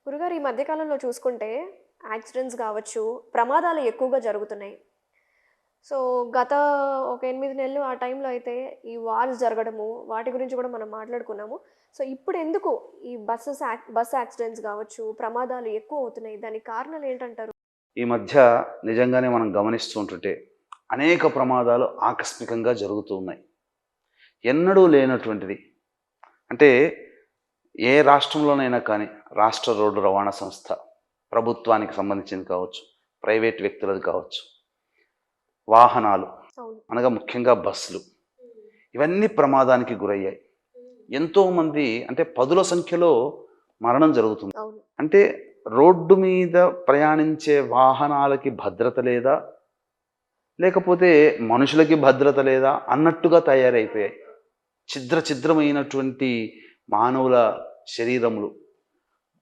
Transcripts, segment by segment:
గురుగారు ఈ మధ్య కాలంలో చూసుకుంటే యాక్సిడెంట్స్ కావచ్చు, ప్రమాదాలు ఎక్కువగా జరుగుతున్నాయి. సో, గత ఒక 8 నెలలు ఆ టైంలో అయితే ఈ వార్స్ జరగడము, వాటి గురించి కూడా మనం మాట్లాడుకున్నాము. సో, ఇప్పుడెందుకు ఈ బస్ యాక్సిడెంట్స్ కావచ్చు, ప్రమాదాలు ఎక్కువ అవుతున్నాయి? దానికి కారణాలు ఏంటంటారు? ఈ మధ్య నిజంగానే మనం గమనిస్తూ ఉంటుంటే అనేక ప్రమాదాలు ఆకస్మికంగా జరుగుతూ ఉన్నాయి. ఎన్నడూ లేనటువంటిది. అంటే ఏ రాష్ట్రంలోనైనా కానీ రాష్ట్ర రోడ్డు రవాణా సంస్థ ప్రభుత్వానికి సంబంధించింది కావచ్చు, ప్రైవేట్ వ్యక్తులది కావచ్చు, వాహనాలు అవును. అనగా ముఖ్యంగా బస్సులు ఇవన్నీ ప్రమాదానికి గురయ్యాయి. ఎంతోమంది అంటే పదుల సంఖ్యలో మరణం జరుగుతుంది. అవును. అంటే రోడ్డు మీద ప్రయాణించే వాహనాలకి భద్రత లేదా? లేకపోతే మనుషులకి భద్రత లేదా అన్నట్టుగా తయారైపోయాయి. ఛిద్రమైనటువంటి మానవుల శరీరములు.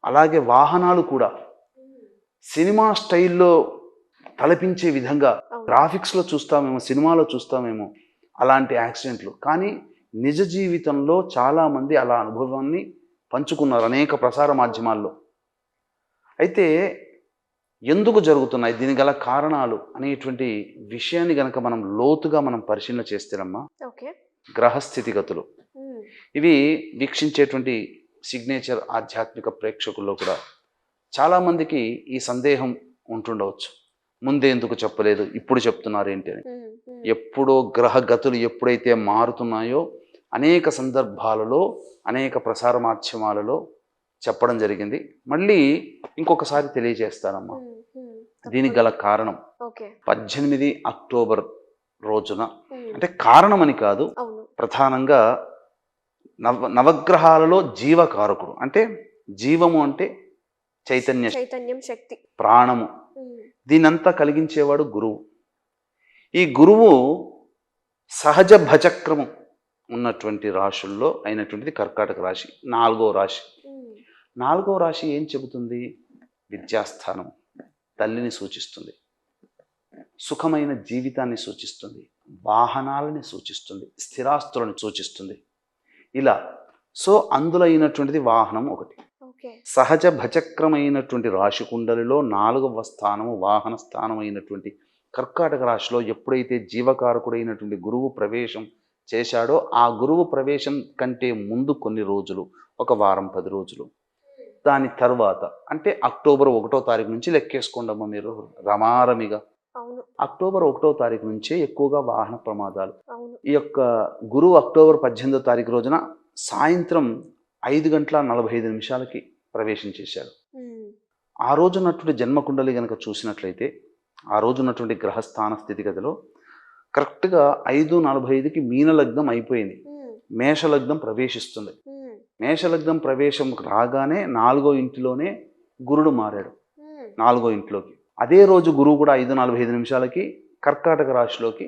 అలాగే వాహనాలు కూడా సినిమా స్టైల్‌లో తలపించే విధంగా అవును. గ్రాఫిక్స్‌లో చూస్తామేమో, సినిమాలో చూస్తామేమో అలాంటి యాక్సిడెంట్లు. కానీ నిజ జీవితంలో చాలామంది అలా అనుభవాన్ని పంచుకున్నారు అనేక ప్రసార మాధ్యమాల్లో. అయితే ఎందుకు జరుగుతున్నాయి? దీనికి గల కారణాలు అనేటువంటి విషయాన్ని గనక మనం లోతుగా పరిశీలన చేస్తేనమ్మా, ఓకే. గ్రహ స్థితిగతులు హ్మ్. ఇవి వీక్షించేటువంటి సిగ్నేచర్ ఆధ్యాత్మిక ప్రేక్షకుల్లో కూడా చాలామందికి ఈ సందేహం ఉంటుండవచ్చు. ముందే ఎందుకు చెప్పలేదు, ఇప్పుడు చెప్తున్నారు ఏంటి అని. హ్మ్. హ్మ్. ఎప్పుడో గ్రహ గతులు ఎప్పుడైతే మారుతున్నాయో అనేక సందర్భాలలో అనేక ప్రసార మాధ్యమాలలో చెప్పడం జరిగింది. మళ్ళీ ఇంకొకసారి తెలియజేస్తానమ్మా. హ్మ్. హ్మ్. దీనికి తప్పకుండా. గల కారణం ఓకే. 18 అక్టోబర్ రోజున, హ్మ్. అంటే కారణమని కాదు, అవును. ప్రధానంగా నవగ్రహాలలో జీవకారకుడు. అంటే జీవము అంటే చైతన్య, చైతన్యం, శక్తి. ప్రాణము, హ్మ్. దీనంతా కలిగించేవాడు గురువు. ఈ గురువు సహజ భచక్రము ఉన్నటువంటి రాశుల్లో అయినటువంటిది కర్కాటక రాశి, 4వ రాశి. హ్మ్. 4వ రాశి ఏం చెబుతుంది? విద్యాస్థానం, తల్లిని సూచిస్తుంది, సుఖమైన జీవితాన్ని సూచిస్తుంది, వాహనాలని సూచిస్తుంది, స్థిరాస్తులను సూచిస్తుంది. ఇలా సో అందులో అయినటువంటిది వాహనం ఒకటి. ఓకే. సహజ భచక్రమైనటువంటి రాశి కుండలిలో 4వ స్థానము వాహన స్థానం అయినటువంటి కర్కాటక రాశిలో ఎప్పుడైతే జీవకారకుడైనటువంటి గురువు ప్రవేశం చేశాడో, ఆ గురువు ప్రవేశం కంటే ముందు కొన్ని రోజులు, ఒక వారం 10 రోజులు, దాని తర్వాత అంటే అక్టోబర్ 1వ తారీఖు నుంచి లెక్కేసుకోండమ్మా మీరు రమారమిగా. అవును. అక్టోబర్ 1వ తారీఖు నుంచే ఎక్కువగా వాహన ప్రమాదాలు. అవును. ఈ యొక్క గురువు అక్టోబర్ 18వ తారీఖు రోజున సాయంత్రం 5:45 ప్రవేశం చేశాడు. హ్మ్. ఆ రోజు ఉన్నటువంటి జన్మకుండలి గనక చూసినట్లయితే, ఆ రోజు ఉన్నటువంటి గ్రహస్థాన స్థితిగతిలో కరెక్ట్‌గా 5:45కి మీనలగ్నం అయిపోయింది. హ్మ్. మేషలగ్నం ప్రవేశిస్తుంది. హ్మ్. మేషలగ్నం ప్రవేశం రాగానే 4వ ఇంటిలోనే గురుడు మారాడు. హ్మ్. 4వ ఇంట్లోకి. అదే రోజు గురువు కూడా 5:45కి కర్కాటక రాశిలోకి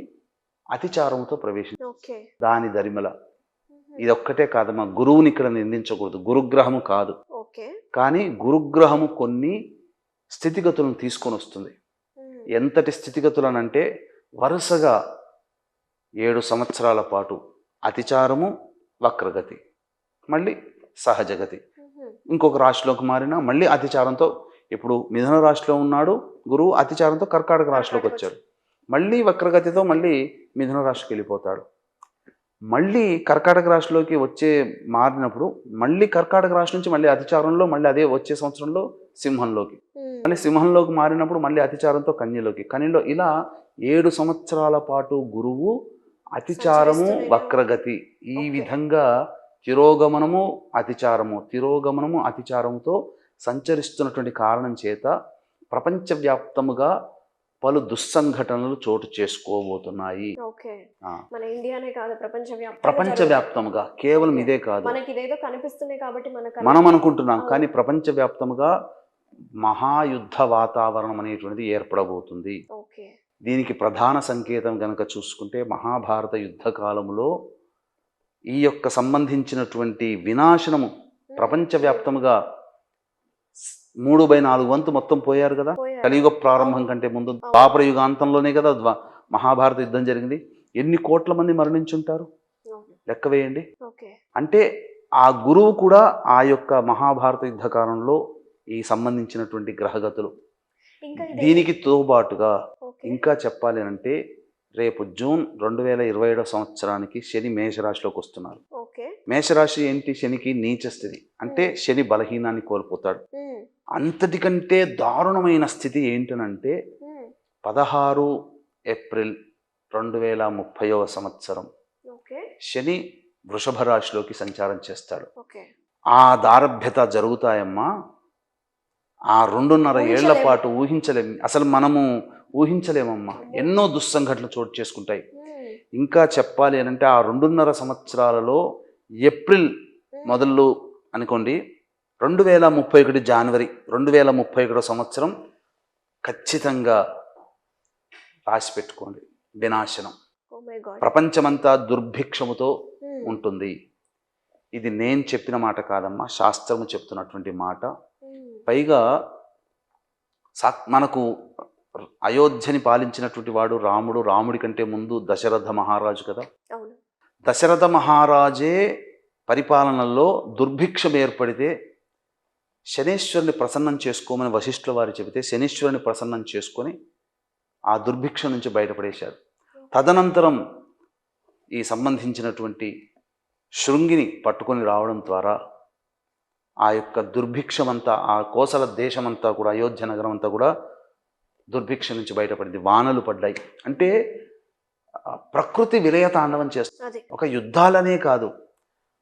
అతిచారంతో ప్రవేశించాడు. ఓకే. దాని దరిమిల హుహు. ఇదొక్కటే కాదమ్మా, గురువుని ఇక్కడ నిందించకూడదు. గురుగ్రహము కాదు. ఓకే. కానీ గురుగ్రహము కొన్ని స్థితిగతులను తీసుకొనొస్తుంది. హ్మ్. ఎంతటి స్థితిగతులనంటే వరుసగా 7 సంవత్సరాల పాటు అతిచారము, వక్రగతి, మళ్ళీ సహజగతి. హుహు. ఇంకొక రాశిలోకి మారినా మళ్ళీ అతిచారంతో, ఇప్పుడు మిథున రాశిలో ఉన్నాడు గురువు, అతిచారంతో కర్కాటక రాశిలోకి వచ్చాడు. మళ్ళీ వక్రగతితో మళ్ళీ మిథున రాశికి వెళ్ళిపోతాడు. మళ్ళీ కర్కాటక రాశిలోకి మారినప్పుడు మళ్ళీ కర్కాటక రాశి నుంచి మళ్ళీ అతిచారంలో, మళ్ళీ అదే వచ్చే సంవత్సరంలో సింహంలోకి, హ్మ్. మళ్ళీ సింహంలోకి మారినప్పుడు మళ్ళీ అతిచారంతో కన్యలోకి, కన్యలో ఇలా 7 సంవత్సరాల పాటు గురువు అతిచారము, సంచరిస్తూనే వక్రగతి ఈ ఓకే. విధంగా తిరోగమనము, అతిచారము, తిరోగమనము, అతిచారముతో సంచరిస్తున్నటువంటి కారణం చేత ప్రపంచవ్యాప్తముగా పలు దుస్సంఘటనలు చోటు చేసుకోబోతున్నాయి. ఓకే. ఆ, మన ఇండియానే కాదు ప్రపంచవ్యాప్తంగా జరుగుతాయి. ప్రపంచవ్యాప్తముగా, కేవలం ఓకే. ఇదే కాదు. మనకిదేదో కనిపిస్తున్నాయి కాబట్టి మనం అనుకుంటున్నాం, అవును. కానీ ప్రపంచవ్యాప్తముగా మహాయుద్ధ వాతావరణం అనేటువంటిది ఏర్పడబోతుంది. ఓకే. దీనికి ప్రధాన సంకేతం గనక చూసుకుంటే మహాభారత యుద్ధ కాలములో ఈ యొక్క సంబంధించినటువంటి వినాశనము హ్మ్. ప్రపంచవ్యాప్తముగా 3/4 వంతు మొత్తం పోయారు కదా. పోయారు. కలియుగ ప్రారంభం అవును. కంటే ముందు అవును. ద్వాపర యుగాంతంలోనే కదా మహాభారత యుద్ధం జరిగింది. ఎన్ని కోట్ల మంది మరణించుంటారు అవును. లెక్క వేయండి. ఓకే. అంటే ఆ గురువు కూడా ఆ యొక్క మహాభారత యుద్ధ కాలంలో ఈ సంబంధించినటువంటి గ్రహగతులు. ఇంకా ఇది దీనికి తోబాటుగా ఓకే. ఇంకా చెప్పాలి అంటే రేపు జూన్ 2027 సంవత్సరానికి శని మేషరాశిలోకి వస్తున్నారు. ఓకే. మేషరాశి ఏంటి? శనికి నీచ స్థితి, అంటే శని బలహీనాన్ని కోల్పోతాడు. అంతటికంటే దారుణమైన స్థితి ఏంటనంటే 16 ఏప్రిల్ 2030వ సంవత్సరం ఓకే. శని వృషభ రాశిలోకి సంచారం చేస్తాడు. ఓకే. ఆ దారభ్యత జరుగుతాయమ్మా. ఆ 2.5 ఏళ్ల పాటు ఊహించలేము, అసలు మనము ఊహించలేమమ్మా. ఎన్నో దుస్సంఘటనలు చోటు చేసుకుంటాయి. ఇంకా చెప్పాలి అని అంటే ఆ 2.5 సంవత్సరాలలో ఏప్రిల్ మొదలు అనుకోండి, 2031 జనవరి 2031 సంవత్సరం ఖచ్చితంగా రాసి పెట్టుకోండి, వినాశనం. Oh my god. ప్రపంచమంతా దుర్భిక్షముతో ఉంటుంది. ఇది నేను చెప్పిన మాట కాదమ్మా, శాస్త్రము చెప్తున్నటువంటి మాట. పైగా మనకు అయోధ్యని పాలించినటువంటి వాడు రాముడు. రాముడి కంటే ముందు దశరథ మహారాజు కదా. అవును. దశరథ మహారాజే పరిపాలనలో దుర్భిక్షం ఏర్పడితే శనీశ్వరుని ప్రసన్నం చేసుకోమని వశిష్ఠుల వారు చెబితే శనీశ్వరుని ప్రసన్నం చేసుకొని ఆ దుర్భిక్షం నుంచి బయటపడేశారు. తదనంతరం ఈ సంబంధించినటువంటి శృంగిని పట్టుకొని రావడం ద్వారా ఆ యొక్క దుర్భిక్షమంతా, ఆ కోసల దేశమంతా కూడా, అయోధ్య నగరం అంతా కూడా దుర్భిక్ష నుంచి బయటపడింది. వానలు పడ్డాయి. అంటే ప్రకృతి విలయతాండవం చేస్తుంది. ఒక యుద్ధాలనే కాదు,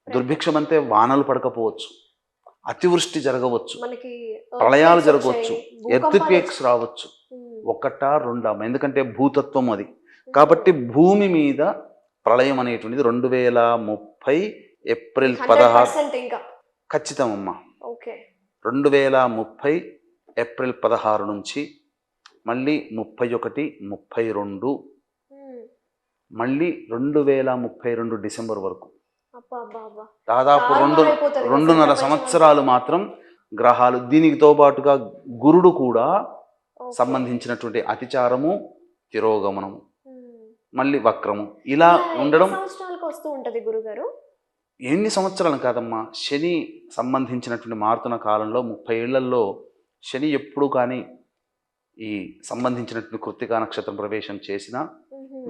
దుర్భిక్షం అంటే వానలు పడకపోవచ్చు, అతివృష్టి జరగవచ్చు, ప్రళయాలు జరగవచ్చు, ఎర్త్క్వేక్స్ రావచ్చు. ఒకటా రెండా? ఎందుకంటే భూతత్వం అది. కాబట్టి భూమి మీద ప్రళయం అనేటువంటిది 2030 ఏప్రిల్ 16 ఖచ్చితమమ్మా. 2030 ఏప్రిల్ 16 నుంచి మళ్ళీ 31, 32, మళ్ళీ 2032 డిసెంబర్ వరకు దాదాపు 2.5 సంవత్సరాలు మాత్రం గ్రహాలు. దీనికి తోబాటుగా గురుడు కూడా సంబంధించినటువంటి అతిచారము, తిరోగమనము, మళ్ళీ వక్రము, ఇలా ఉండడం. ఎన్ని సంవత్సరాలు కాదమ్మా, శని సంబంధించినటువంటి మారుతున్న కాలంలో 30 ఏళ్లలో శని ఎప్పుడు కానీ ఈ సంబంధించినటువంటి కృత్తికా నక్షత్రం ప్రవేశం చేసిన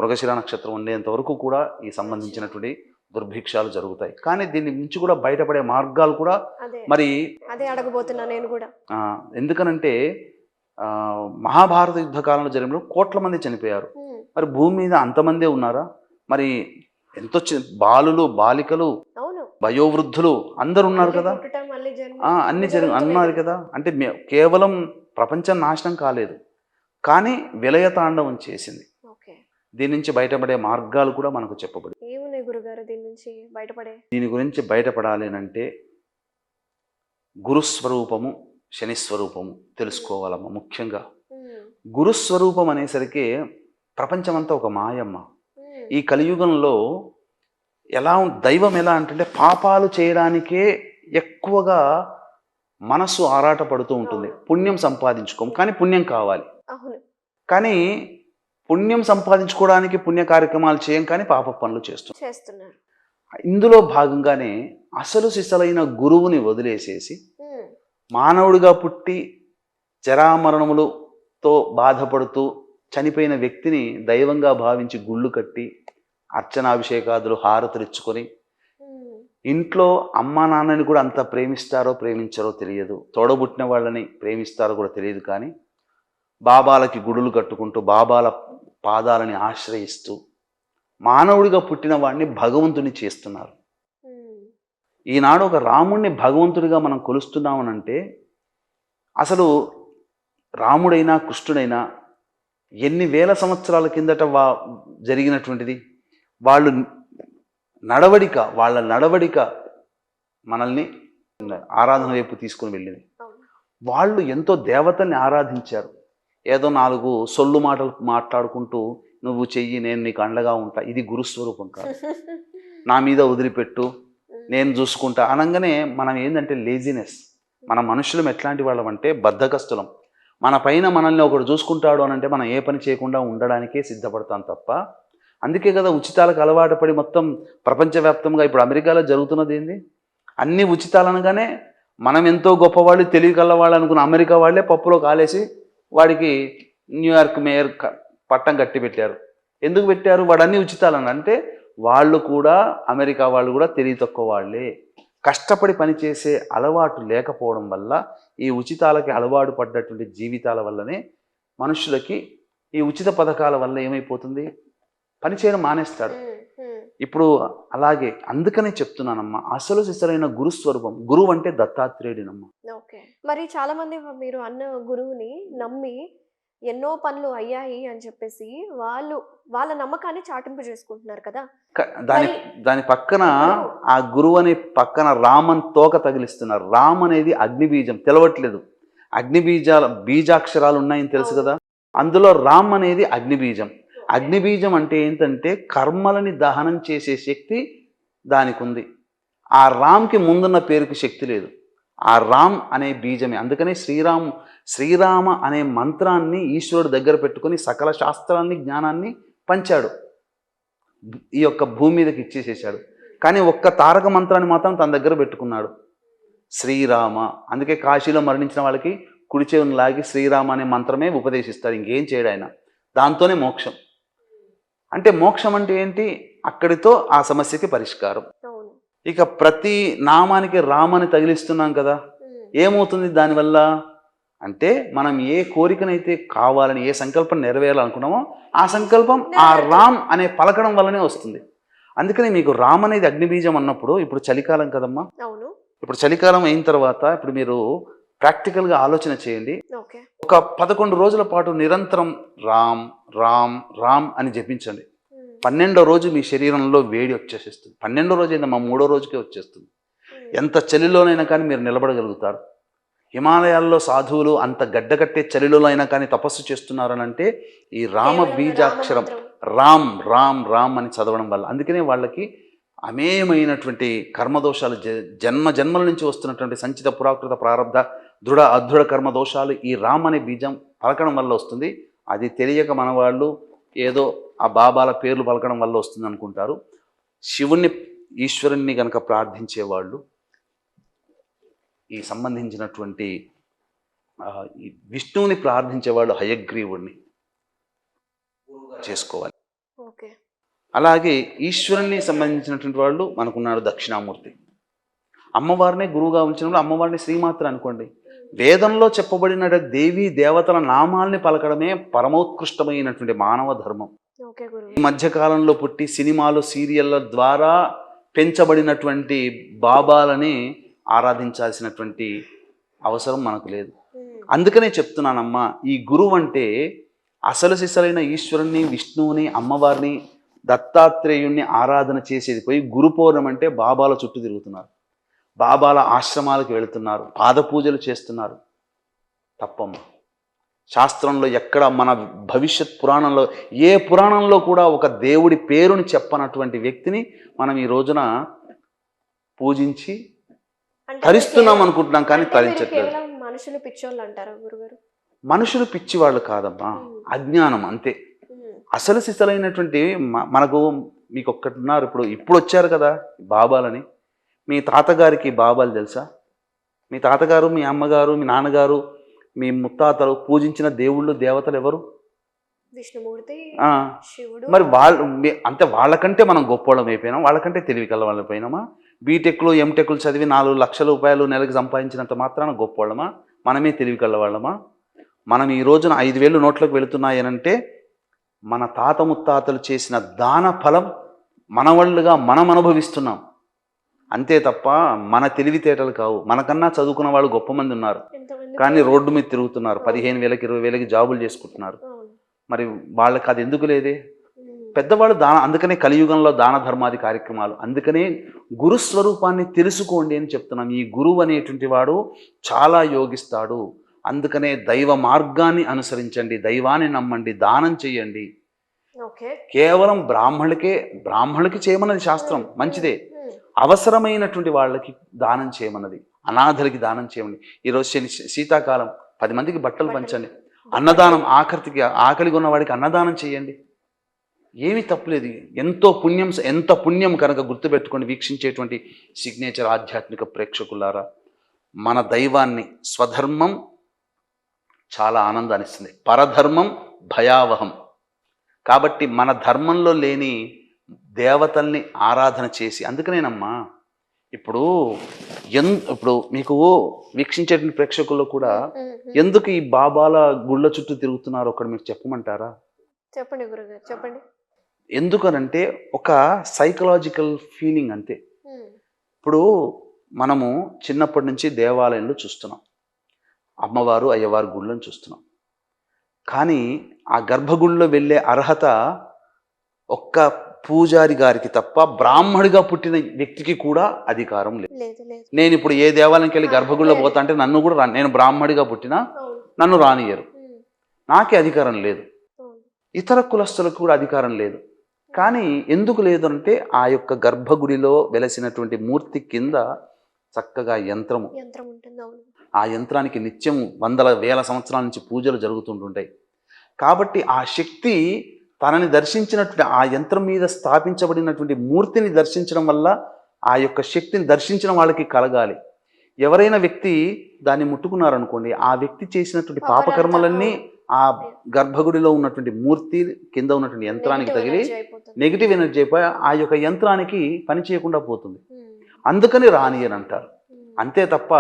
మృగశిర నక్షత్రం ఉండేంత వరకు కూడా ఈ సంబంధించినటువంటి దుర్భిక్షాలు జరుగుతాయి. కానీ దీని నుంచి కూడా బయటపడే మార్గాలు కూడా మరి అదే అడగబోతున్నా నేను కూడా. ఎందుకనంటే మహాభారత యుద్ధ కాలంలో జరిగిన కోట్ల మంది చనిపోయారు. మరి భూమి మీద అంతమందే ఉన్నారా? మరి ఎంతో బాలులు, బాలికలు, వయోవృద్ధులు అందరు ఉన్నారు కదా. అన్ని అన్నారు కదా. అంటే కేవలం ప్రపంచం నాశనం కాలేదు, కానీ విలయతాండవం చేసింది. దీని నుంచి బయటపడే మార్గాలు కూడా మనకు చెప్పబడి. దీని గురించి బయటపడాలి అంటే గురుస్వరూపము, శనిస్వరూపము తెలుసుకోవాలమ్మా. ముఖ్యంగా గురుస్వరూపం అనేసరికి ప్రపంచమంతా ఒక మాయమ్మ. ఈ కలియుగంలో దైవం ఎలా అంటే పాపాలు చేయడానికే ఎక్కువగా మనసు ఆరాటపడుతూ ఉంటుంది. పుణ్యం సంపాదించుకోము, కానీ పుణ్యం కావాలి. కానీ పుణ్యం సంపాదించుకోవడానికి పుణ్య కార్యక్రమాలు చేయం, కానీ పాప పనులు చేస్తున్నారు. ఇందులో భాగంగానే అసలు సిసలైన గురువుని వదిలేసేసి మానవుడిగా పుట్టి జరామరణములతో బాధపడుతూ చనిపోయిన వ్యక్తిని దైవంగా భావించి గుళ్ళు కట్టి అర్చనాభిషేకాదులు హారతులు ఇచ్చుకొని ఇంట్లో అమ్మా నాన్నని కూడా అంత ప్రేమిస్తారో ప్రేమించారో తెలియదు, తోడబుట్టిన వాళ్ళని ప్రేమిస్తారో కూడా తెలియదు, కానీ బాబాలకి గుడులు కట్టుకుంటూ బాబాల పాదాలని ఆశ్రయిస్తూ మానవుడిగా పుట్టిన వాడిని భగవంతుని చేస్తున్నారు. ఈనాడు ఒక రాముడిని భగవంతుడిగా మనం కొలుస్తున్నామనంటే అసలు రాముడైనా కృష్ణుడైనా ఎన్ని వేల సంవత్సరాల కిందట జరిగినటువంటిది. వాళ్ళ నడవడిక మనల్ని ఆరాధన వైపు తీసుకుని వెళ్ళింది. వాళ్ళు ఎంతో దేవతల్ని ఆరాధించారు. ఏదో 4 సొల్లు మాటలు మాట్లాడుకుంటూ నువ్వు చెయ్యి, నేను నీకు అండగా ఉంటా, ఇది గురుస్వరూపం కాదు. నా మీద వదిలిపెట్టు, నేను చూసుకుంటా అనగానే మనం ఏంటంటే లేజినెస్. మన మనుషులం ఎట్లాంటి వాళ్ళం అంటే బద్ధకస్తులం. మన పైన మనల్ని ఒకడు చూసుకుంటాడు అని అంటే మనం ఏ పని చేయకుండా ఉండడానికే సిద్ధపడతాం తప్ప. అందుకే కదా ఉచితాలకు అలవాటు పడి మొత్తం ప్రపంచవ్యాప్తంగా ఇప్పుడు అమెరికాలో జరుగుతున్నది ఏంది, అన్ని ఉచితాలు అనగానే మనం ఎంతో గొప్పవాళ్ళు తెలివి కల్లవాళ్ళు అనుకున్న అమెరికా వాళ్ళే పప్పులో కాలేసి వాడికి న్యూయార్క్ మేయర్ పట్టం కట్టి పెట్టారు. ఎందుకు పెట్టారు? వాడు అన్ని ఉచితాలని. అంటే వాళ్ళు కూడా, అమెరికా వాళ్ళు కూడా తెలివి తక్కువ వాళ్ళే. కష్టపడి పనిచేసే అలవాటు లేకపోవడం వల్ల, ఈ ఉచితాలకి అలవాటు పడ్డటువంటి జీవితాల వల్లనే మనుషులకి ఈ ఉచిత పథకాల వల్ల ఏమైపోతుంది, పని చేయడం మానేస్తాడు. ఇప్పుడు అలాగే అందుకనే చెప్తున్నానమ్మా, అసలు సిసలైన గురుస్వరూపం, గురువు అంటే దత్తాత్రేయుడినమ్మా. ఓకే. మరి చాలా మంది మీరు అన్న గురువుని నమ్మి ఎన్నో పనులు అయ్యాయి అని చెప్పేసి వాళ్ళ నమ్మకాన్ని చాటింపు చేసుకుంటున్నారు కదా. దాని మరి దాని పక్కన ఇప్పుడు ఆ గురువు అనే పక్కన రామన్ తోక తగిలిస్తున్నారు. రామ్ అనేది అగ్నిబీజం, తెలవట్లేదు. బీజాక్షరాలు ఉన్నాయని తెలుసు అవును. కదా. అందులో రామ్ అనేది అగ్నిబీజం. అగ్నిబీజం అంటే ఏంటంటే కర్మలని దహనం చేసే శక్తి దానికి ఉంది. ఆ రామ్కి ముందున్న పేరుకి శక్తి లేదు. ఆ రామ్ అనే బీజమే. అందుకనే శ్రీరామ అనే మంత్రాన్ని ఈశ్వరుడు దగ్గర పెట్టుకొని సకల శాస్త్రాన్ని, జ్ఞానాన్ని పంచాడు, ఈ యొక్క భూమి మీదకి ఇచ్చేసేసాడు. కానీ ఒక్క తారక మంత్రాన్ని మాత్రం తన దగ్గర పెట్టుకున్నాడు, శ్రీరామ. అందుకే కాశీలో మరణించిన వాళ్ళకి కుడి చెవుని లాగి శ్రీరామ అనే మంత్రమే ఉపదేశిస్తాడు, ఇంకేం చేయడు ఆయన. దాంతోనే మోక్షం. అంటే మోక్షం అంటే ఏంటి? అక్కడితో ఆ సమస్యకి పరిష్కారం. అవును. ఇక ప్రతి నామానికి రామని తగిలిస్తున్నాం కదా, ఏమవుతుంది దానివల్ల అంటే మనం ఏ కోరికనైతే కావాలని, ఏ సంకల్పం నెరవేరాలనుకున్నామో ఆ సంకల్పం ఆ రామ్ అనే పలకడం వల్లనే వస్తుంది. అందుకని మీకు రామ్ అనేది అగ్నిబీజం అన్నప్పుడు, ఇప్పుడు చలికాలం కదమ్మా, అవును. ఇప్పుడు చలికాలం అయిన తర్వాత ఇప్పుడు మీరు ప్రాక్టికల్గా ఆలోచన చేయండి. ఓకే. ఒక 11 రోజుల పాటు నిరంతరం రామ్ రామ్ రామ్ అని జపించండి. 12వ రోజు మీ శరీరంలో వేడి వచ్చేసేస్తుంది. 12వ రోజు ఏంటమ్మా, 3వ రోజుకే వచ్చేస్తుంది. ఎంత చలిలోనైనా కానీ మీరు నిలబడగలుగుతారు. హిమాలయాల్లో సాధువులు అంత గడ్డకట్టే చలిలో అయినా కానీ తపస్సు చేస్తున్నారని అంటే ఈ రామ బీజాక్షరం రామ్ రామ్ రామ్ అని చదవడం వల్ల. అందుకనే వాళ్ళకి అమేయమైనటువంటి కర్మదోషాలు, జన్మ జన్మల నుంచి వస్తున్నటువంటి సంచిత పురాకృత ప్రారంధ దృఢ అదృఢ కర్మదోషాలు ఈ రామ్ అనే బీజం పలకడం వల్ల వస్తుంది. అది తెలియక మన వాళ్ళు ఏదో ఆ బాబాల పేర్లు పలకడం వల్ల వస్తుంది అనుకుంటారు. శివుణ్ణి, ఈశ్వరుణ్ణి కనుక ప్రార్థించేవాళ్ళు ఈ సంబంధించినటువంటి ఈ విష్ణువుని ప్రార్థించేవాళ్ళు హయగ్రీవుడిని చేసుకోవాలి. ఓకే. అలాగే ఈశ్వరుణ్ణి సంబంధించినటువంటి వాళ్ళు మనకున్నారు దక్షిణామూర్తి. అమ్మవారినే గురువుగా ఉంచినప్పుడు అమ్మవారిని శ్రీమాత్ర అనుకోండి. వేదంలో చెప్పబడిన దేవీ దేవతల నామాల్ని పలకడమే పరమోత్కృష్టమైనటువంటి మానవ ధర్మం. ఓకే గురువు. ఈ మధ్యకాలంలో పుట్టి సినిమాలు, సీరియళ్ళ ద్వారా పెంచబడినటువంటి బాబాలని ఆరాధించాల్సినటువంటి అవసరం మనకు లేదు. అందుకనే చెప్తున్నానమ్మా, ఈ గురువు అంటే అసలు సిసలైన ఈశ్వరుణ్ణి, విష్ణువుని, అమ్మవారిని, దత్తాత్రేయుణ్ణి ఆరాధన చేసేది పోయి గురు పౌర్ణమి అంటే బాబాల చుట్టూ తిరుగుతున్నారు, బాబాల ఆశ్రమాలకు వెళుతున్నారు, పాదపూజలు చేస్తున్నారు. తప్పమ్మా. శాస్త్రంలో ఎక్కడ, మన భవిష్యత్ పురాణంలో ఏ పురాణంలో కూడా ఒక దేవుడి పేరుని చెప్పనటువంటి వ్యక్తిని మనం ఈ రోజున పూజించి తరిస్తున్నాం అనుకుంటున్నాం, కానీ తరించట్లేదు. మనుషులు పిచ్చోళ్ళు అంటారా గురుగారు? మనుషులు పిచ్చివాళ్ళు కాదమ్మా, అజ్ఞానం అంతే. అసలు సిసలైనటువంటి మనకు మీకు ఒక్కటున్నారు, ఇప్పుడు వచ్చారు కదా బాబాలని. మీ తాతగారికి బాబాలు తెలుసా? మీ తాతగారు, మీ అమ్మగారు, మీ నాన్నగారు, మీ ముత్తాతలు పూజించిన దేవుళ్ళు, దేవతలు ఎవరు? విష్ణుమూర్తి, శివుడు. మరి అంటే వాళ్ళకంటే మనం గొప్పవాళ్ళం అయిపోయినాం, వాళ్ళకంటే తెలివి కల వాళ్ళం అయిపోయినామా? బీటెక్లు, ఎంటెక్లు చదివి 4 లక్షల రూపాయలు నెలకు సంపాదించినంత మాత్రాన గొప్పవాళ్ళమా? మనమే తెలివి కలవాళ్ళమా? మనం ఈ రోజున 5,000 నోట్లకు వెళుతున్నాయనంటే మన తాత ముత్తాతలు చేసిన దాన ఫలం మనవాళ్ళుగా మనం అనుభవిస్తున్నాం అంతే తప్ప మన తెలివితేటలు కావు. మనకన్నా చదువుకున్న వాళ్ళు గొప్ప మంది ఉన్నారు, కానీ రోడ్డు మీద తిరుగుతున్నారు, 15,000కి 20,000కి జాబులు చేసుకుంటున్నారు. మరి వాళ్ళకి అది ఎందుకు లేదే? పెద్దవాళ్ళు అందుకనే కలియుగంలో దాన ధర్మాది కార్యక్రమాలు. అందుకనే గురుస్వరూపాన్ని తెలుసుకోండి అని చెప్తున్నాం. ఈ గురువు అనేటువంటి వాడు చాలా యోగిస్తాడు. అందుకనే దైవ మార్గాన్ని అనుసరించండి, దైవాన్ని నమ్మండి, దానం చేయండి. కేవలం బ్రాహ్మణులకి చేయమన్నది శాస్త్రం, మంచిదే. అవసరమైనటువంటి వాళ్ళకి దానం చేయమన్నది, అనాథలకి దానం చేయమని. ఈరోజు శీతాకాలం 10 మందికి బట్టలు పంచండి, అన్నదానం, ఆకలిగా ఉన్న వాడికి అన్నదానం చేయండి, ఏమీ తప్పులేదు. ఎంత పుణ్యం కనుక గుర్తుపెట్టుకొని వీక్షించేటువంటి సిగ్నేచర్ ఆధ్యాత్మిక ప్రేక్షకులారా, మన దైవాన్ని, స్వధర్మం చాలా ఆనందాన్ని ఇస్తుంది, పరధర్మం భయావహం. కాబట్టి మన ధర్మంలో లేని దేవతల్ని ఆరాధన చేసి, అందుకనేనమ్మా ఇప్పుడు ఇప్పుడు మీకు వీక్షించేటువంటి ప్రేక్షకుల్లో కూడా ఎందుకు ఈ బాబాల గుళ్ళ చుట్టూ తిరుగుతున్నారో ఒకటి మీరు చెప్పమంటారా? చెప్పండి గురుగారు, చెప్పండి. ఎందుకనంటే ఒక సైకలాజికల్ ఫీలింగ్ అంతే. ఇప్పుడు మనము చిన్నప్పటి నుంచి దేవాలయంలో చూస్తున్నాం, అమ్మవారు అయ్యవారు గుళ్ళని చూస్తున్నాం. కానీ ఆ గర్భగుడిలో వెళ్ళే అర్హత ఒక్క పూజారి గారికి తప్ప బ్రాహ్మడిగా పుట్టిన వ్యక్తికి కూడా అధికారం లేదు. నేను ఇప్పుడు ఏ దేవాలయంకి వెళ్ళి గర్భగుడిలో పోతా అంటే నన్ను కూడా నేను బ్రాహ్మడిగా పుట్టినా నన్ను రానియరు, నాకే అధికారం లేదు, ఇతర కులస్తులకు కూడా అధికారం లేదు. కానీ ఎందుకు లేదు అంటే ఆ యొక్క గర్భగుడిలో వెలసినటువంటి మూర్తి కింద చక్కగా యంత్రం ఉంటుంది. ఆ యంత్రానికి నిత్యం వందల వేల సంవత్సరాల నుంచి పూజలు జరుగుతుంటుంటాయి. కాబట్టి ఆ శక్తి తనని దర్శించినటువంటి ఆ యంత్రం మీద స్థాపించబడినటువంటి మూర్తిని దర్శించడం వల్ల ఆ యొక్క శక్తిని దర్శించిన వాళ్ళకి కలగాలి. ఎవరైనా వ్యక్తి దాన్ని ముట్టుకున్నారనుకోండి, ఆ వ్యక్తి చేసినటువంటి పాపకర్మలన్నీ ఆ గర్భగుడిలో ఉన్నటువంటి మూర్తి కింద ఉన్నటువంటి యంత్రానికి తగిలి నెగిటివ్ ఎనర్జీ అయిపోయి ఆ యొక్క యంత్రానికి పని చేయకుండా పోతుంది. అందుకని రానియని అంటారు. అంతే తప్ప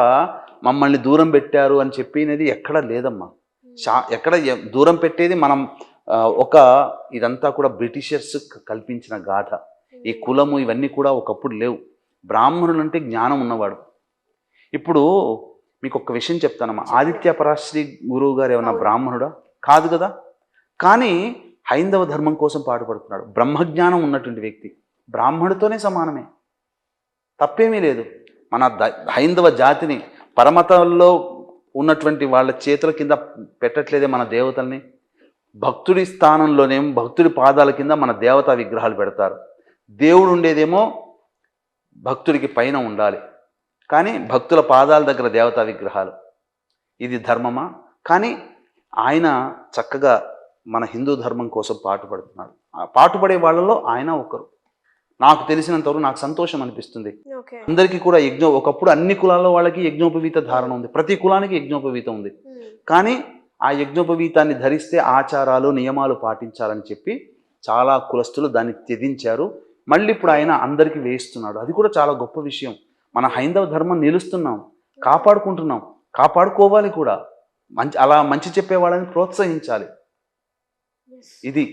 మమ్మల్ని దూరం పెట్టారు అని చెప్పినది ఎక్కడ లేదమ్మా. ఎక్కడ దూరం పెట్టేది మనం ఇదంతా కూడా బ్రిటిషర్స్ కల్పించిన గాథ. ఈ కులము ఇవన్నీ కూడా ఒకప్పుడు లేవు. బ్రాహ్మణులు అంటే జ్ఞానం ఉన్నవాడు. ఇప్పుడు మీకు ఒక విషయం చెప్తానమ్మా, ఆదిత్య పరాశ్రీ గురువు గారు ఏమన్నా బ్రాహ్మణుడా? కాదు కదా. కానీ హైందవ ధర్మం కోసం పాటుపడుతున్నాడు. బ్రహ్మజ్ఞానం ఉన్నటువంటి వ్యక్తి బ్రాహ్మణుడితోనే సమానమే, తప్పేమీ లేదు. మన హైందవ జాతిని పరమతంలో ఉన్నటువంటి వాళ్ళ చేతుల కింద పెట్టట్లేదే మన దేవతల్ని. భక్తుడి స్థానంలోనేమో భక్తుడి పాదాల కింద మన దేవతా విగ్రహాలు పెడతారు. దేవుడు ఉండేదేమో భక్తుడికి పైన ఉండాలి, కానీ భక్తుల పాదాల దగ్గర దేవతా విగ్రహాలు. ఇది ధర్మమా? కానీ ఆయన చక్కగా మన హిందూ ధర్మం కోసం పాటుపడుతున్నాడు. పాటుపడే వాళ్ళలో ఆయన ఒకరు. నాకు తెలిసినంతవరకు నాకు సంతోషం అనిపిస్తుంది. అందరికీ కూడా ఒకప్పుడు అన్ని కులాల్లో వాళ్ళకి యజ్ఞోపవీత ధారణ ఉంది, ప్రతి కులానికి యజ్ఞోపవీతం ఉంది. కానీ ఆ యజ్ఞోపవీతాన్ని ధరిస్తే ఆచారాలు నియమాలు పాటించాలని చెప్పి చాలా కులస్తులు దాన్ని త్యజించారు. మళ్ళీ ఇప్పుడు ఆయన అందరికీ వేయిస్తున్నాడు. అది కూడా చాలా గొప్ప విషయం. మన హైందవ ధర్మం నిలుస్తున్నాం, కాపాడుకుంటున్నాం, కాపాడుకోవాలి కూడా. అలా మంచి చెప్పే వాళ్ళని ప్రోత్సహించాలి. ఇది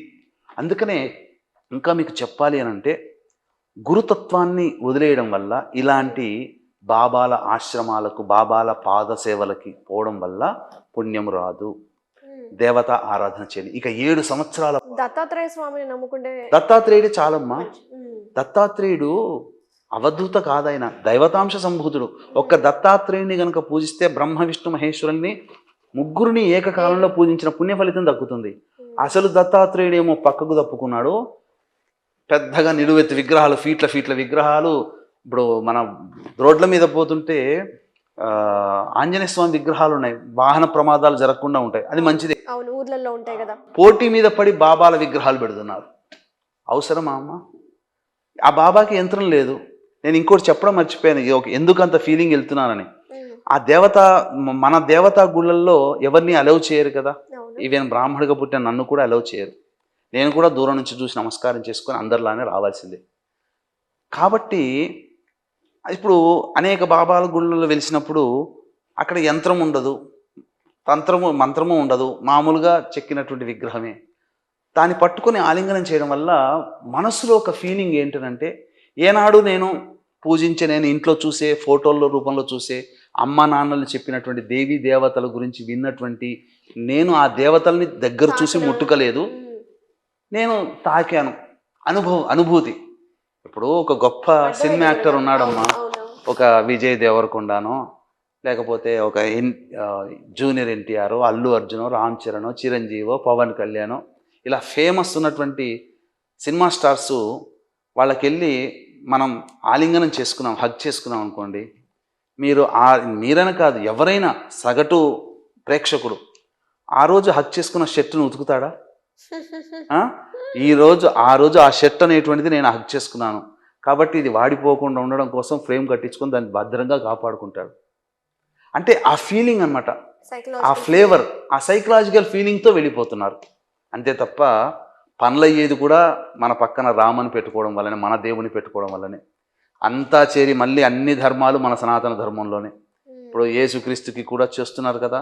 అందుకనే ఇంకా మీకు చెప్పాలి అని అంటే, గురుతత్వాన్ని వదిలేయడం వల్ల, ఇలాంటి బాబాల ఆశ్రమాలకు బాబాల పాద సేవలకి పోవడం వల్ల పుణ్యం రాదు. దేవత ఆరాధన చేయాలి. ఇక 7 సంవత్సరాల దత్తాత్రేయ స్వామిని నమ్ముకుంటే, దత్తాత్రేయుడు చాలమ్మా. దత్తాత్రేయుడు అవధూత కాదాయన, దైవతాంశ సంభూతుడు. ఒక్క దత్తాత్రేయుని గనక పూజిస్తే బ్రహ్మ విష్ణు మహేశ్వరుల్ని ముగ్గురిని ఏకకాలంలో పూజించిన పుణ్య ఫలితం దక్కుతుంది. అసలు దత్తాత్రేయుడు ఏమో పక్కకు తప్పుకున్నాడు. పెద్దగా నిలువెత్తు విగ్రహాలు, ఫీట్ల విగ్రహాలు. ఇప్పుడు మన రోడ్ల మీద పోతుంటే ఆంజనేయ స్వామి విగ్రహాలు ఉన్నాయి, వాహన ప్రమాదాలు జరగకుండా ఉంటాయి, అది మంచిదే. ఊర్లలో ఉంటాయి కదా. పోటీ మీద పడి బాబాల విగ్రహాలు పెడుతున్నారు. అవసరమా అమ్మ? ఆ బాబాకి యంత్రం లేదు. నేను ఇంకోటి చెప్పడం మర్చిపోయాను, ఎందుకు అంత ఫీలింగ్ వెళ్తున్నానని. ఆ మన దేవతా గుళ్ళల్లో ఎవరిని అలౌ చేయరు కదా. ఈవెన్ బ్రాహ్మడిగా పుట్టిన నన్ను కూడా అలౌ చేయరు. నేను కూడా దూరం నుంచి చూసి నమస్కారం చేసుకొని అందరిలానే రావాల్సిందే. కాబట్టి ఇప్పుడు అనేక బాబాల గుళ్ళల్లో వెలిసినప్పుడు అక్కడ యంత్రం ఉండదు, మంత్రము ఉండదు, మామూలుగా చెక్కినటువంటి విగ్రహమే. దాన్ని పట్టుకొని ఆలింగనం చేయడం వల్ల మనసులో ఒక ఫీలింగ్ ఏంటంటే, ఏనాడు నేను ఇంట్లో చూసే ఫోటోల్లో రూపంలో చూసే అమ్మ నాన్నలు చెప్పినటువంటి దేవీ దేవతల గురించి విన్నటువంటి నేను ఆ దేవతల్ని దగ్గర చూసి ముట్టుకలేదు, నేను తాకాను. అనుభూతి. ఇప్పుడు ఒక గొప్ప సినిమా యాక్టర్ ఉన్నాడమ్మా, ఒక విజయ్ దేవరకొండనో, లేకపోతే ఒక జూనియర్ ఎన్టీఆర్, అల్లు అర్జునో, రామ్ చరణో, చిరంజీవో, పవన్ కళ్యాణో, ఇలా ఫేమస్ ఉన్నటువంటి సినిమా స్టార్స్ వాళ్ళకెళ్ళి మనం ఆలింగనం చేసుకున్నాం, హగ్ చేసుకున్నాం అనుకోండి, మీరైనా కాదు ఎవరైనా సగటు ప్రేక్షకుడు ఆ రోజు హగ్ చేసుకున్న షర్టును ఉతుకుతాడా? ఆ రోజు ఆ షర్ట్ అనేటువంటిది నేను హగ్ చేసుకున్నాను కాబట్టి ఇది వాడిపోకుండా ఉండడం కోసం ఫ్రేమ్ కట్టించుకొని దాన్ని భద్రంగా కాపాడుకుంటాడు. అంటే ఆ ఫీలింగ్ అన్నమాట, ఆ సైకలాజికల్ ఫ్లేవర్, ఆ సైకలాజికల్ ఫీలింగ్తో వెళ్ళిపోతున్నారు. అంతే తప్ప పనులు అయ్యేది కూడా మన పక్కన రామని పెట్టుకోవడం వల్లనే, మన దేవుని పెట్టుకోవడం వల్లనే. అంతా చేరి మళ్ళీ అన్ని ధర్మాలు మన సనాతన ధర్మంలోనే. ఇప్పుడు యేసుక్రీస్తుకి కూడా చేస్తున్నారు కదా,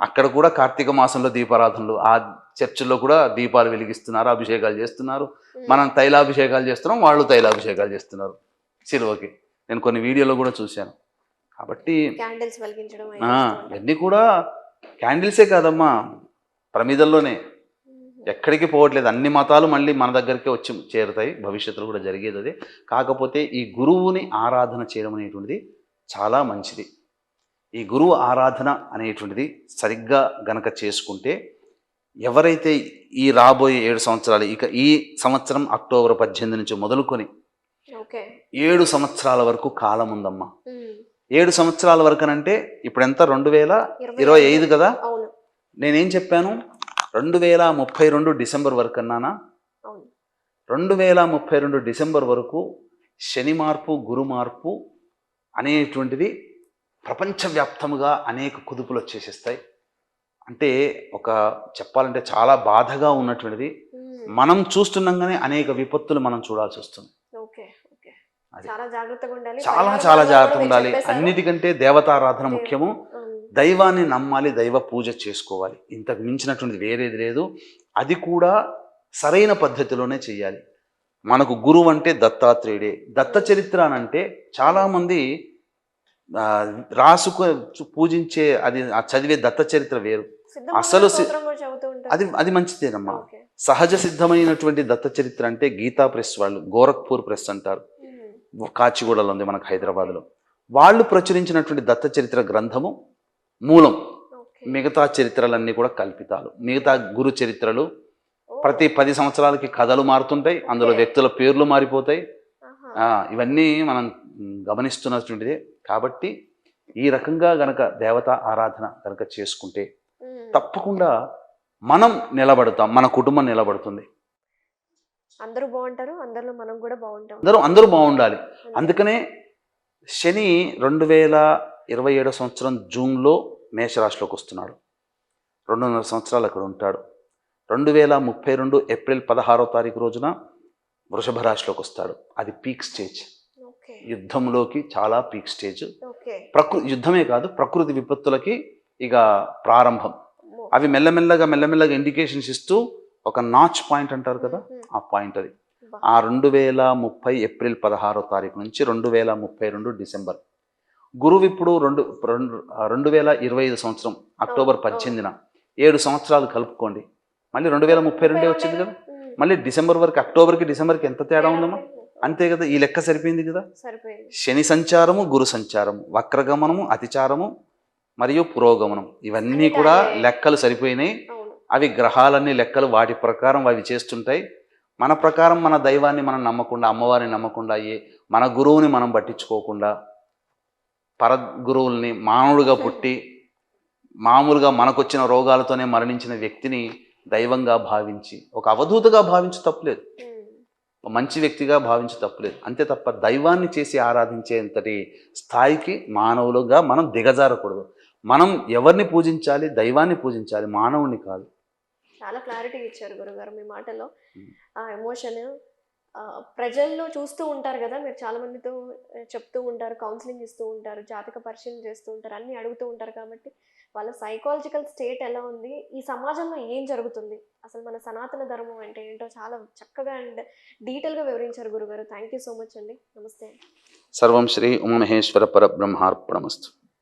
అక్కడ కూడా కార్తీక మాసంలో దీపారాధనలు, ఆ చర్చిల్లో కూడా దీపాలు వెలిగిస్తున్నారు, అభిషేకాలు చేస్తున్నారు. మనం తైలాభిషేకాలు చేస్తున్నాం, వాళ్ళు తైలాభిషేకాలు చేస్తున్నారు శిలువకి. నేను కొన్ని వీడియోలో కూడా చూశాను. కాబట్టి క్యాండిల్స్ వెలిగించడం ఇవన్నీ కూడా క్యాండిల్సే కాదమ్మా, ప్రమిదల్లోనే, ఎక్కడికి పోవట్లేదు. అన్ని మతాలు మళ్ళీ మన దగ్గరికే వచ్చి చేరుతాయి, భవిష్యత్తులో కూడా జరిగేది అదే. కాకపోతే ఈ గురువుని ఆరాధన చేయడం అనేటువంటిది చాలా మంచిది. ఈ గురువు ఆరాధన అనేటువంటిది సరిగ్గా గనక చేసుకుంటే, ఎవరైతే ఈ రాబోయే 7 సంవత్సరాలు, ఇక ఈ సంవత్సరం అక్టోబర్ 18 నుంచి మొదలుకొని 7 సంవత్సరాల వరకు కాలం ఉందమ్మా. 7 సంవత్సరాల వరకు అంటే ఇప్పుడు ఎంత, 2025 కదా. నేనేం చెప్పాను, 2032 డిసెంబర్ వరకు అన్నానా? 2032 డిసెంబర్ వరకు శని మార్పు, గురు మార్పు అనేటువంటిది ప్రపంచవ్యాప్తముగా అనేక కుదుపులు వచ్చేసేస్తాయి. అంటే ఒక చెప్పాలంటే చాలా బాధగా ఉన్నటువంటిది, మనం చూస్తుండగానే అనేక విపత్తులు మనం చూడాల్సి వస్తుంది. చాలా జాగ్రత్తగా ఉండాలి, చాలా జాగ్రత్తగా ఉండాలి. అన్నిటికంటే దేవతారాధన ముఖ్యము. దైవాన్ని నమ్మాలి, దైవ పూజ చేసుకోవాలి. ఇంతకు మించినటువంటిది వేరేది లేదు. అది కూడా సరైన పద్ధతిలోనే చెయ్యాలి. మనకు గురువు అంటే దత్తాత్రేయుడే. దత్త చరిత్ర అనంటే చాలామంది రాసుకు పూజించే, అది చదివే దత్త చరిత్ర వేరు. అసలు అది మంచిదేనమ్మా. సహజ సిద్ధమైనటువంటి దత్త చరిత్ర అంటే గీతా ప్రెస్ వాళ్ళు, గోరఖ్పూర్ ప్రెస్ అంటారు, కాచిగూడలో ఉంది మనకు హైదరాబాద్లో. వాళ్ళు ప్రచురించినటువంటి దత్త చరిత్ర గ్రంథము మూలం. మిగతా చరిత్రలన్నీ కూడా కల్పితాలు. మిగతా గురు చరిత్రలు ప్రతి 10 సంవత్సరాలకి కథలు మారుతుంటాయి, అందులో వ్యక్తుల పేర్లు మారిపోతాయి. ఇవన్నీ మనం గమనిస్తున్నటువంటిదే. కాబట్టి ఈ రకంగా గనక దేవతా ఆరాధన గనక చేసుకుంటే తప్పకుండా మనం నిలబడతాం, మన కుటుంబం నిలబడుతుంది. అందరూ బాగుంటారు, అందరిలో మనం కూడా బాగుంటాం, అందరూ బాగుండాలి. అందుకనే శని 2027 సంవత్సరం జూన్లో మేషరాశిలోకి వస్తున్నాడు. 2.5 సంవత్సరాలు అక్కడ ఉంటాడు. 2032 ఏప్రిల్ 16వ తారీఖు రోజున వృషభ రాశిలోకి వస్తాడు. అది పీక్ స్టేజ్, యుద్ధంలోకి చాలా పీక్ స్టేజ్. యుద్ధమే కాదు, ప్రకృతి విపత్తులకి ఇక ప్రారంభం. అవి మెల్లమెల్లగా ఇండికేషన్స్ ఇస్తూ ఒక నాచ్ పాయింట్ అంటారు కదా, ఆ పాయింట్ అది. ఆ 2030 ఏప్రిల్ 16వ తారీఖు నుంచి 2032 డిసెంబర్. గురువు ఇప్పుడు 2025 సంవత్సరం అక్టోబర్ 18న 7 సంవత్సరాలు కలుపుకోండి, మళ్ళీ 2032 వచ్చింది కదా. మళ్ళీ డిసెంబర్ వరకు, అక్టోబర్కి డిసెంబర్కి ఎంత తేడా ఉందమ్మా? అంతే కదా, ఈ లెక్క సరిపోయింది కదా. శని సంచారము, గురు సంచారము, వక్రగమనము, అతిచారము మరియు పురోగమనం, ఇవన్నీ కూడా లెక్కలు సరిపోయినాయి. అవి గ్రహాలన్నీ లెక్కలు వాటి ప్రకారం అవి చేస్తుంటాయి. మన ప్రకారం మన దైవాన్ని మనం నమ్మకుండా, అమ్మవారిని నమ్మకుండా, మన గురువుని మనం పట్టించుకోకుండా, పరగురువుల్ని మానవుడిగా పుట్టి మామూలుగా మనకొచ్చిన రోగాలతోనే మరణించిన వ్యక్తిని దైవంగా భావించి, ఒక అవధూతగా భావించి తప్పులేదు, మంచి వ్యక్తిగా భావించి తప్పులేదు. అంతే తప్ప దైవాన్ని చేసి ఆరాధించేంతటి స్థాయికి మానవులుగా మనం దిగజారకూడదు. మనం ఎవరిని పూజించాలి? దైవాన్ని పూజించాలి, మానవుని కాదు. చాలా క్లారిటీ ఇచ్చారు గురుగారు మీ మాటలో. ఆ ఎమోషన్ ప్రజల్లో చూస్తూ ఉంటారు కదా, మీరు చాలా మందితో చెప్తూ ఉంటారు, కౌన్సిలింగ్ ఇస్తూ ఉంటారు, జాతక పరిశీలన చేస్తూ ఉంటారు, అన్నీ అడుగుతూ ఉంటారు. కాబట్టి వాళ్ళ సైకాలజికల్ స్టేట్ ఎలా ఉంది, ఈ సమాజంలో ఏం జరుగుతుంది, అసలు మన సనాతన ధర్మం అంటే ఏంటో చాలా చక్కగా అండ్ డీటెయిల్గా వివరించారు గురుగారు. థ్యాంక్ యూ సో మచ్ అండి. నమస్తే. సర్వం శ్రీ ఉమామహేశ్వర పరబ్రహ్మార్పణమస్తు.